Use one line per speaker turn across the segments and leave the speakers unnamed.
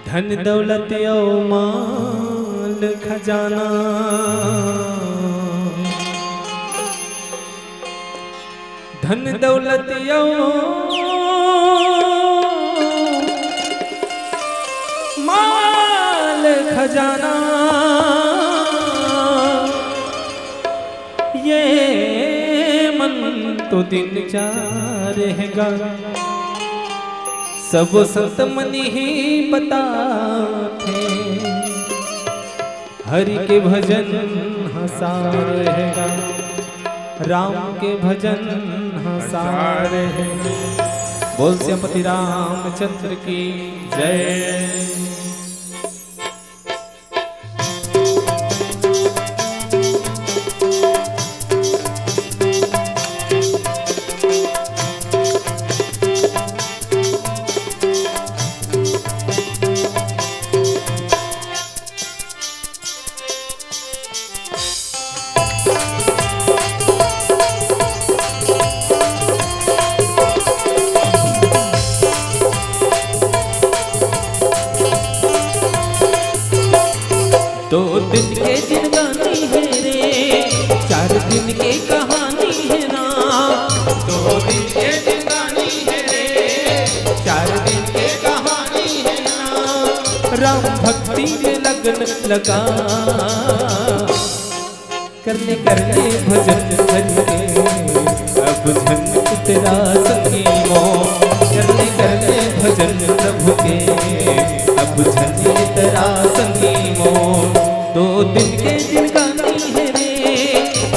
धन दौलत यो माल खजाना, धन दौलत यो माल खजाना, ये मन तो दिन चार रहेगा। सब संत मन ही बताते, हरि के भजन हंसा रहेगा, राम के भजन हंसा रहेगा। बोल श्यामपति रामचंद्र की जय। दो दिन के जिंदगानी है रे, 4 दिन के कहानी है ना। 2 दिन के जिंदगानी है रे, 4 दिन के कहानी है ना। राम भक्ति में लगन लगा, करने करने भजन करके अब झंझट तेरा सखी मोह। करने करने भजन प्रभु के अब झंझट तेरा सखी मोह। 2 दिन के जिंदगानी है रे,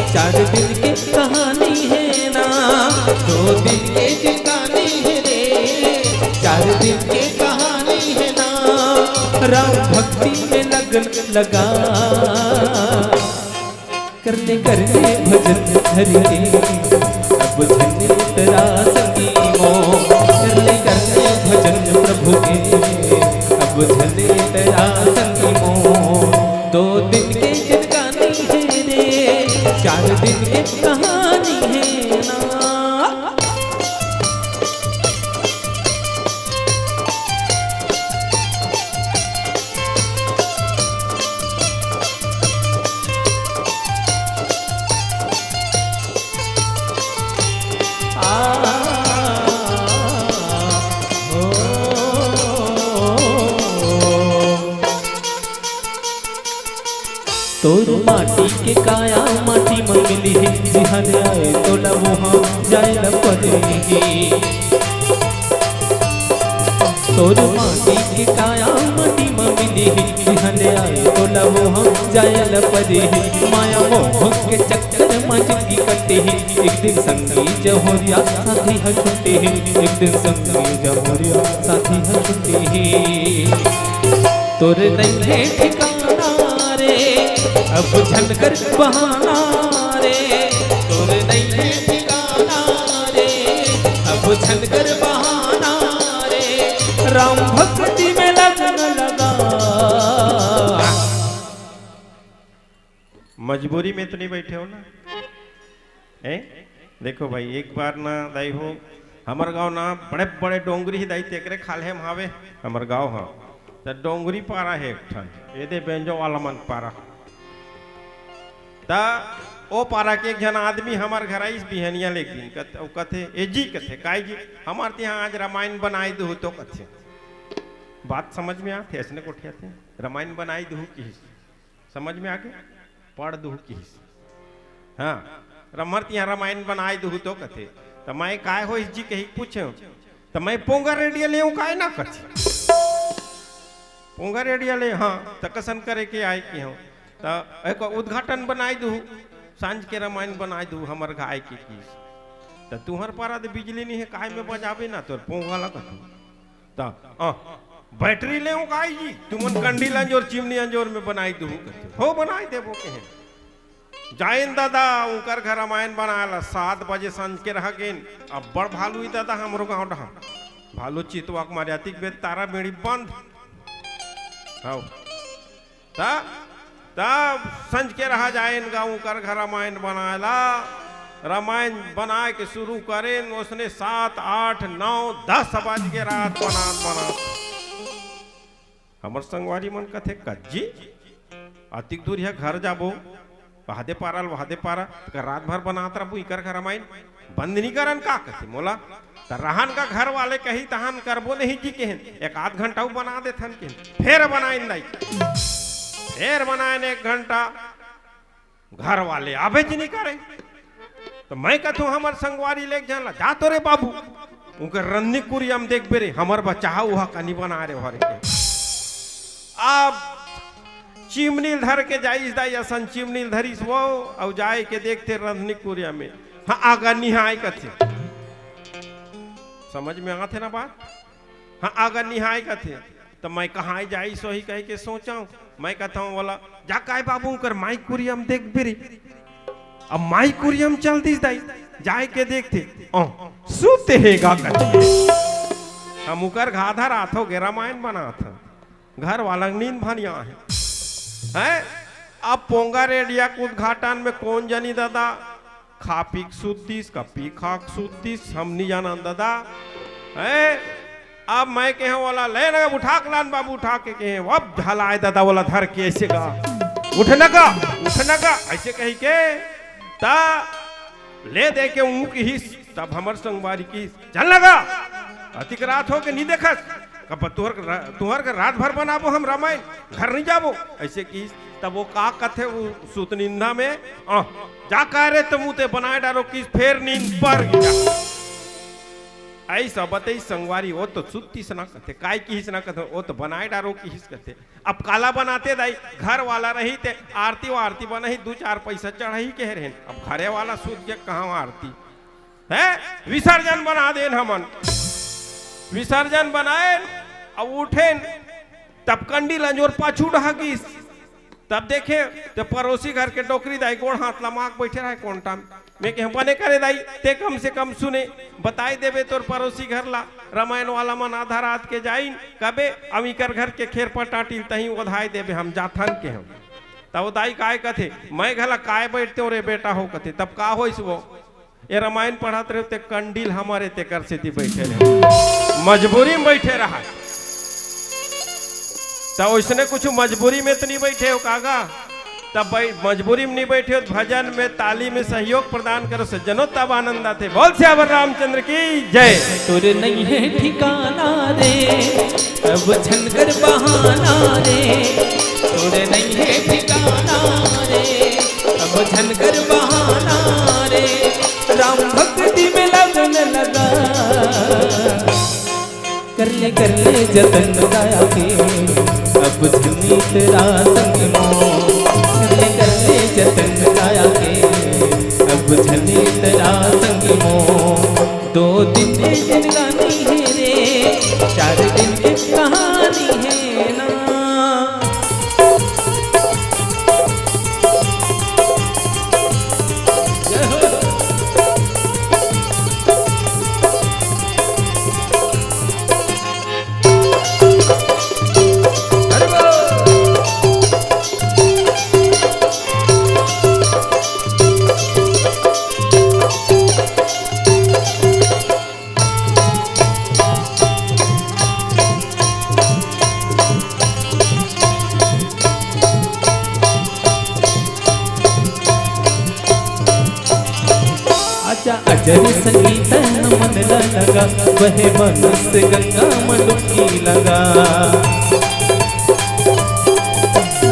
4 दिन की कहानी है ना। 2 दिन के जिंदगानी है रे, 4 दिन की कहानी है ना। राम भक्ति में लगन लगा, करने करने भजन हरि के अब झंझट तेरा सखी मोह। करने करने भजन प्रभु के अब झंझट तेरा सखी मोह। 2 दिन के जिंदगानी है रे, 4 दिन की कहानी है ना। तोर माटी के काया माटी में मिली है, जिहन आए तो लवहा जाए न पड़ेगी। तोर माटी के काया माटी में मिली है, जिहन आए तो लवहा जाए न पड़ेगी। माया मोह के चक्कर में जिंदगी कटे है, एक दिन संगी जहोरिया साथी है छुट्टे है। एक दिन संगी जहोरिया साथी है छुट्टे है। तोर नहीं है ठिकाना रे, अब झनकर बहाना रे। तोर नहीं है ठिकाना रे, अब झनकर बहाना रे। राम भक्ति में लगन लगा।
मजबूरी में तो नहीं बैठे हो ना? देखो भाई, एक बार ना दाई हो हमार गांव ना बड़े बड़े डोंगरी ही दाई तेकरे खाले हम हावे हमार गांव हाँ। तो डोंगरी पारा है एक ठन, ये दे बेंजो वाला मन पारा। ता ओ पारा के एक जन आदमी हमार घर आई बिहनिया ले दिन कथे ए जी कथे काय जी हमार यहाँ आज रामायण बनाई दो तो कथे। बात समझ में आते ऐसने कोठिया थे रामायण बनाई दो की समझ में आगे पढ़ दो की। हाँ रमर यहाँ रामायण बनाई दो तो कथे। तो मैं काय हो जी कही पूछे तो मैं पोंगा रेडियो ले काय ना कथे। पोंगा रेडियो ले हाँ तकसन करे के आए की हूँ। तो एक उद्घाटन बनाई दू सांझ के रामायण बनाई दू हमर गाय की तो तुहर पारा तो बिजली नहीं है काय में बजाबे ना तो पोंगा लगा तो बैटरी ले गाय जी तुमन कंडील अंजोर चिमनी अंजोर में बनाई दू हो बनाई देबो कहे जाइन दादा उनकर घर रामायण बनाला 7 बजे सांझ के रह गेन। अब बड़ भालू दादा हमरो गाँव डहा भालू चितवा मर्यादिक बेद तारा बेड़ी बंद हाँ तब संज के रहा जाए गाँव कर घर रामायण बनाला। रामायण बना के शुरू करें उसने 7, 8, 9, 10 बज के रात बना हमर संगवारी मन कथे कज्जी अतिक दूर है घर जाबो वहादे पारा रात भर बनात रहो इकर घर रामायण बंद नहीं करन का कथे मोला त रहन का घर वाले कही तहन करबो नहीं जी के एक आध घंटा बना देथन के फिर बनाइन नहीं फिर बनाइन 1 घंटा घर वाले आबे जी नहीं करे तो मैं कथू हमर संगवारी लेके जानला जा तो रे बाबू उनके रन्नी कुरी हम देख बेरे हमर बच्चा वहा कनी बना रे भरे के अब चिमनी धर के जाइस दाई असन चिमनी धरिस वो और जाए के देखते रन्नी कुरिया में हाँ आगा निहाय कथे समझ में आते ना बात हाँ आगा निहाय कथे तो मैं कहाँ जाई सो ही कह के सोचा मैं कहता हूँ बोला जा काय बाबू कर माई कुरियम देख बेरे अब माई कुरियम चल दिस दाई जाए के देखते सूते हेगा कथे हम उकर घाधा रात हो गया रामायण बना था घर वाला नींद भनिया है अब पोंगा रेडिया के उद्घाटन में कौन जानी दादा खा पी सूतीस का पी खा सूतीस हम नहीं जाना दादा है अब मैं कहे वाला ले ना उठा के लान बाबू उठा के कहे अब झलाए दादा वाला धर के ऐसे का उठना का ऐसे कही के ता ले दे के ऊँग की हिस तब हमर संगवारी की चल लगा अतिक रात हो के नहीं देखा कब तुहर का रात भर बनाबो हम रामायण घर नहीं जाबो ऐसे की तब वो का कथे वो सुत निंदा में जा कह रहे तुम उते बनाए डालो किस फेर नींद पर गया ऐसा बते संगवारी वो तो सुत्ती से ना कथे काय की हिस ना कथे वो तो बनाए डालो की हिस कथे अब काला बनाते दाई घर वाला रही ते आरती बना ही 2-4 पैसा चढ़ाई के रहे अब घरे वाला सूत के कहाँ आरती है विसर्जन बना देन हमन विसर्जन बनाए अब उठे तब कंडी लंजोर पाछू ढागिस तब देखे तो पड़ोसी घर के डोकरी दाई गोड़ हाथ लमाक बैठे रहे कौन टाइम मैं कह बने करे दाई ते कम से कम सुने बताई देवे तोर पड़ोसी घर ला रामायण वाला मन आधा रात के जाइन कबे अमीकर घर के खेर पटाटिल तही ओधाई देवे हम जाथन के हम तब दाई काय कथे मैं घला काय बैठते रे बेटा हो कथे तब का होइस वो ये रामायण पढ़ाते रहे कंडील हमारे ते कर से बैठे रहे मजबूरी में बैठे रहा तब उसने कुछ मजबूरी में तो नहीं बैठे हो कागा तब मजबूरी में नहीं बैठे हो भजन में ताली में सहयोग प्रदान करो सज्जनों तब आनंद आते बोल श्यावर रामचंद्र की जय
तुर नहीं है ठिकाना रे अब झनकर बहाना रे तुर नहीं है ठिकाना रे अब झनकर बहाना रे राम भक्ति में लगन लगा कर ले जतन गाया के अब झनी तेरा संग मोह कर ले जतन गाया के अब झनी तेरा संग मोह 2 दिन की जिंदगानी है रे 4 दिन की कहानी है ना अजर संगीत मन लगा वह मन से गंगा में डुबकी लगा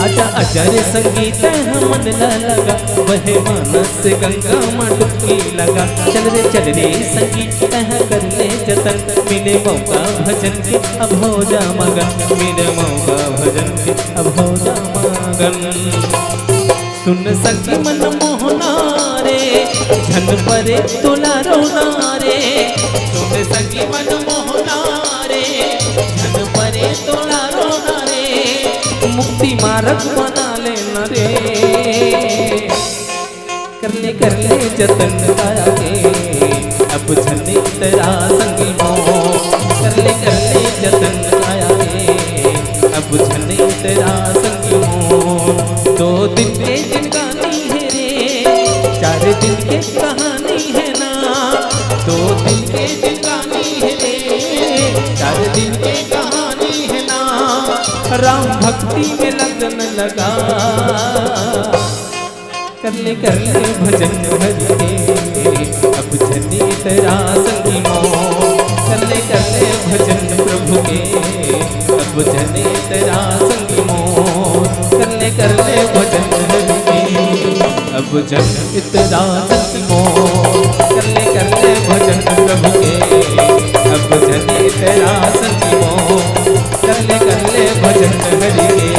आजा अजर संगीत मन लगा वह मन से गंगा में डुबकी लगा चल रे संगीत कर ले जतन मिले मौका भजन के अब हो जा मगन मिले मौका भजन के अब हो जा मगन सुन सकी मन मोहना रे झन परे तोला रोना रे सुन सकी मन मोहना रे झन परे तोला रोना रे मुक्ति मार्ग बना लेना रे कर ले जतन गाया के अब झने तेरा संगी मोह कर ले जतन गाया के अब झने तेरा संगी मोह 2 दिन के जिंदगानी है रे 4 दिन के कहानी है ना 2 दिन के जिंदगानी है रे 4 दिन के कहानी है ना राम भक्ति में लगन लगा, कर ले भजन हरि के, अब जने तेरा संगी मोह। कर ले भजन प्रभु के, अब जने तेरा संगी मोह। कर ले भजन हरि के, अब जने तेरा संगी मोह। कर ले भजन प्रभु के, अब जने तेरा संगी मोह। कर ले भजन हरि के,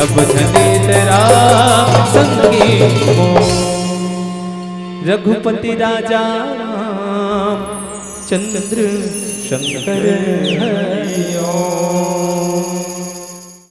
अब जने तेरा संगी मोह। रघुपति राजा राम चंद्र शंकर हरि ओम।